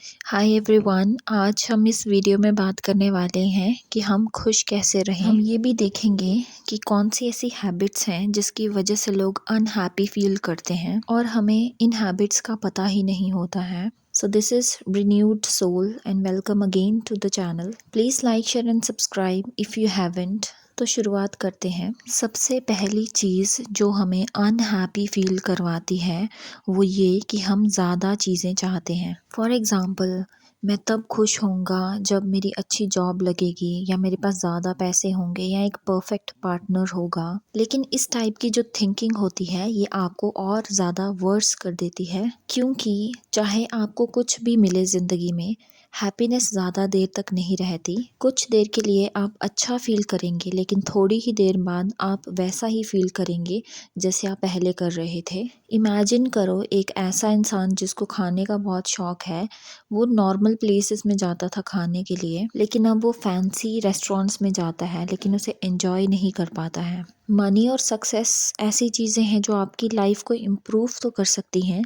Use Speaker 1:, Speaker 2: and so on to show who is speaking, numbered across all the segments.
Speaker 1: Hi everyone, आज हम इस वीडियो में बात करने वाले हैं कि हम खुश कैसे रहें। हम ये भी देखेंगे कि कौन सी ऐसी हैबिट्स हैं जिसकी वजह से लोग अनहैप्पी फील करते हैं और हमें इन हैबिट्स का पता ही नहीं होता है। So this is Renewed Soul and welcome again to the channel. Please like, share and subscribe if you haven't. तो शुरुआत करते हैं। सबसे पहली चीज़ जो हमें अनहैप्पी फील करवाती है वो ये कि हम ज़्यादा चीज़ें चाहते हैं। फॉर एग्ज़ाम्पल, मैं तब खुश होऊंगा जब मेरी अच्छी जॉब लगेगी या मेरे पास ज़्यादा पैसे होंगे या एक परफेक्ट पार्टनर होगा। लेकिन इस टाइप की जो थिंकिंग होती है ये आपको और ज़्यादा वर्स कर देती है, क्योंकि चाहे आपको कुछ भी मिले ज़िंदगी में, हैप्पीनेस ज़्यादा देर तक नहीं रहती। कुछ देर के लिए आप अच्छा फील करेंगे लेकिन थोड़ी ही देर बाद आप वैसा ही फील करेंगे जैसे आप पहले कर रहे थे। इमेजिन करो एक ऐसा इंसान जिसको खाने का बहुत शौक है, वो नॉर्मल प्लेसेस में जाता था खाने के लिए, लेकिन अब वो फैंसी रेस्टोरेंट्स में जाता है लेकिन उसे एंजॉय नहीं कर पाता है। मनी और सक्सेस ऐसी चीज़ें हैं जो आपकी लाइफ को इम्प्रूव तो कर सकती हैं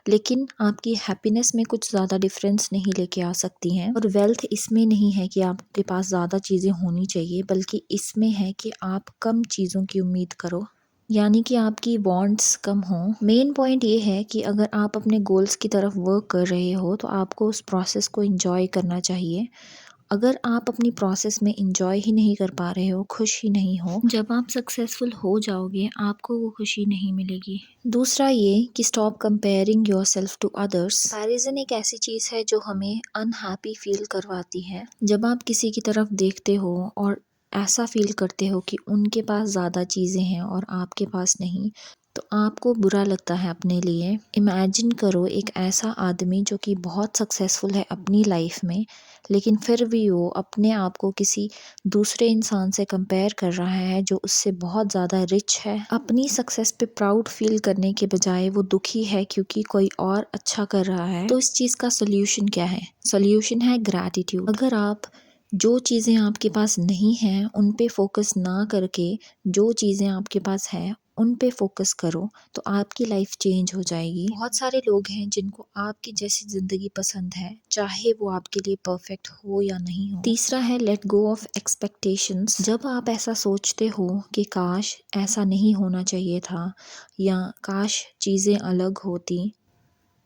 Speaker 1: लेकिन आपकी हैप्पीनेस में कुछ ज़्यादा डिफरेंस नहीं लेके आ सकती हैं। और वेल्थ इसमें नहीं है कि आपके पास ज़्यादा चीज़ें होनी चाहिए, बल्कि इसमें है कि आप कम चीज़ों की उम्मीद करो, यानी कि आपकी वांट्स कम हों। मेन पॉइंट ये है कि अगर आप अपने गोल्स की तरफ वर्क कर रहे हो तो आपको उस प्रोसेस को एंजॉय करना चाहिए। अगर आप अपनी प्रोसेस में एंजॉय ही नहीं कर पा रहे हो, खुश ही नहीं हो, जब आप सक्सेसफुल हो जाओगे आपको वो खुशी नहीं मिलेगी। दूसरा ये कि stop comparing yourself to others. Comparison एक ऐसी चीज़ है जो हमें अनहैप्पी फील करवाती है। जब आप किसी की तरफ देखते हो और ऐसा फील करते हो कि उनके पास ज़्यादा चीज़ें हैं और आपके पास नहीं, तो आपको बुरा लगता है अपने लिए। इमेजिन करो एक ऐसा आदमी जो कि बहुत सक्सेसफुल है अपनी लाइफ में, लेकिन फिर भी वो अपने आप को किसी दूसरे इंसान से कंपेयर कर रहा है जो उससे बहुत ज़्यादा रिच है। अपनी सक्सेस पे प्राउड फील करने के बजाय वो दुखी है क्योंकि कोई और अच्छा कर रहा है। तो इस चीज़ का सोल्यूशन क्या है? सोल्यूशन है ग्रैटिट्यूड। अगर आप जो चीज़ें आपके पास नहीं हैं उन पे फोकस ना करके जो चीज़ें आपके पास है उन पे फोकस करो तो आपकी लाइफ चेंज हो जाएगी। बहुत सारे लोग हैं जिनको आपकी जैसी ज़िंदगी पसंद है, चाहे वो आपके लिए परफेक्ट हो या नहीं हो। तीसरा है लेट गो ऑफ एक्सपेक्टेशंस। जब आप ऐसा सोचते हो कि काश ऐसा नहीं होना चाहिए था या काश चीज़ें अलग होती,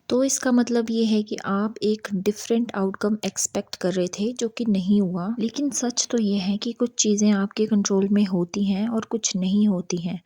Speaker 1: तो इसका मतलब ये है कि आप एक डिफरेंट आउटकम एक्सपेक्ट कर रहे थे जो कि नहीं हुआ। लेकिन सच तो ये है कि कुछ चीज़ें आपके कंट्रोल में होती हैं और कुछ नहीं होती हैं।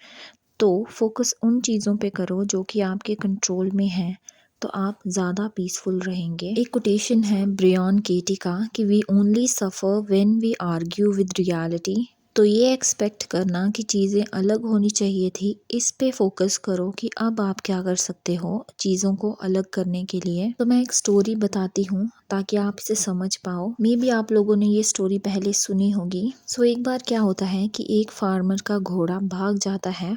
Speaker 1: तो फोकस उन चीज़ों पे करो जो कि आपके कंट्रोल में हैं, तो आप ज़्यादा पीसफुल रहेंगे। एक कोटेशन है ब्रियन केटी का कि we only suffer when we argue with reality. तो ये एक्सपेक्ट करना कि चीज़ें अलग होनी चाहिए थी, इस पे फोकस करो कि अब आप क्या कर सकते हो चीज़ों को अलग करने के लिए। तो मैं एक स्टोरी बताती हूँ ताकि आप इसे समझ पाओ। मे बी आप लोगों ने ये स्टोरी पहले सुनी होगी। सो एक बार क्या होता है कि एक फार्मर का घोड़ा भाग जाता है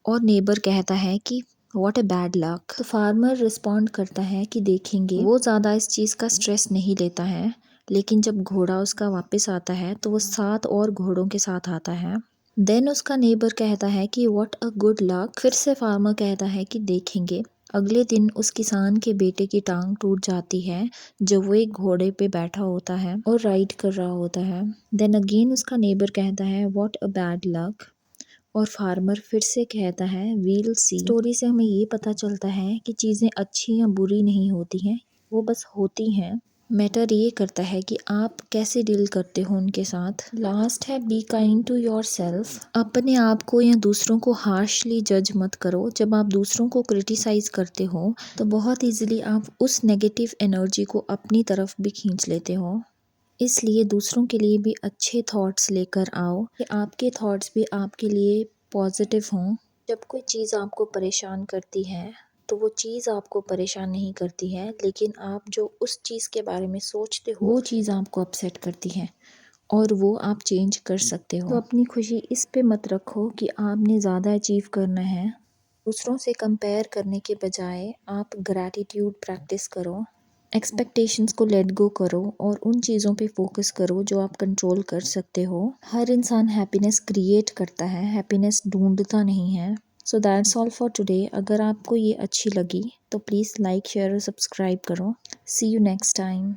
Speaker 1: और नेबर कहता है कि व्हाट अ बैड लक। तो फार्मर रिस्पॉन्ड करता है कि देखेंगे। वो ज़्यादा इस चीज़ का स्ट्रेस नहीं लेता है, लेकिन जब घोड़ा उसका वापस आता है तो वो 7 और घोड़ों के साथ आता है। देन उसका नेबर कहता है कि व्हाट अ गुड लक। फिर से फार्मर कहता है कि देखेंगे। अगले दिन उस किसान के बेटे की टांग टूट जाती है जब वो एक घोड़े पे बैठा होता है और राइड कर रहा होता है। देन अगेन उसका नेबर कहता है व्हाट अ बैड लक, और फार्मर फिर से कहता है वील सी। स्टोरी से हमें ये पता चलता है कि चीज़ें अच्छी या बुरी नहीं होती हैं, वो बस होती हैं। मैटर ये करता है कि आप कैसे डील करते हो उनके साथ। लास्ट है be kind to yourself. अपने आप को या दूसरों को हार्शली जज मत करो। जब आप दूसरों को क्रिटिसाइज करते हो तो बहुत ईजिली आप उस नेगेटिव एनर्जी को अपनी तरफ भी खींच लेते हो। इसलिए दूसरों के लिए भी अच्छे थॉट्स लेकर आओ कि आपके थॉट्स भी आपके लिए पॉजिटिव हों। जब कोई चीज़ आपको परेशान करती है तो वो चीज़ आपको परेशान नहीं करती है, लेकिन आप जो उस चीज़ के बारे में सोचते हो वो चीज़ आपको अपसेट करती है और वो आप चेंज कर सकते हो। तो अपनी खुशी इस पे मत रखो कि आपने ज़्यादा अचीव करना है। दूसरों से कंपेयर करने के बजाय आप ग्रैटिट्यूड प्रैक्टिस करो। एक्सपेक्टेशंस को लेट गो करो और उन चीज़ों पे फोकस करो जो आप कंट्रोल कर सकते हो। हर इंसान हैप्पीनेस क्रिएट करता है, हैप्पीनेस ढूंढता नहीं है। So that's all for today. अगर आपको ये अच्छी लगी तो प्लीज़ लाइक शेयर और सब्सक्राइब करो। सी यू नेक्स्ट टाइम।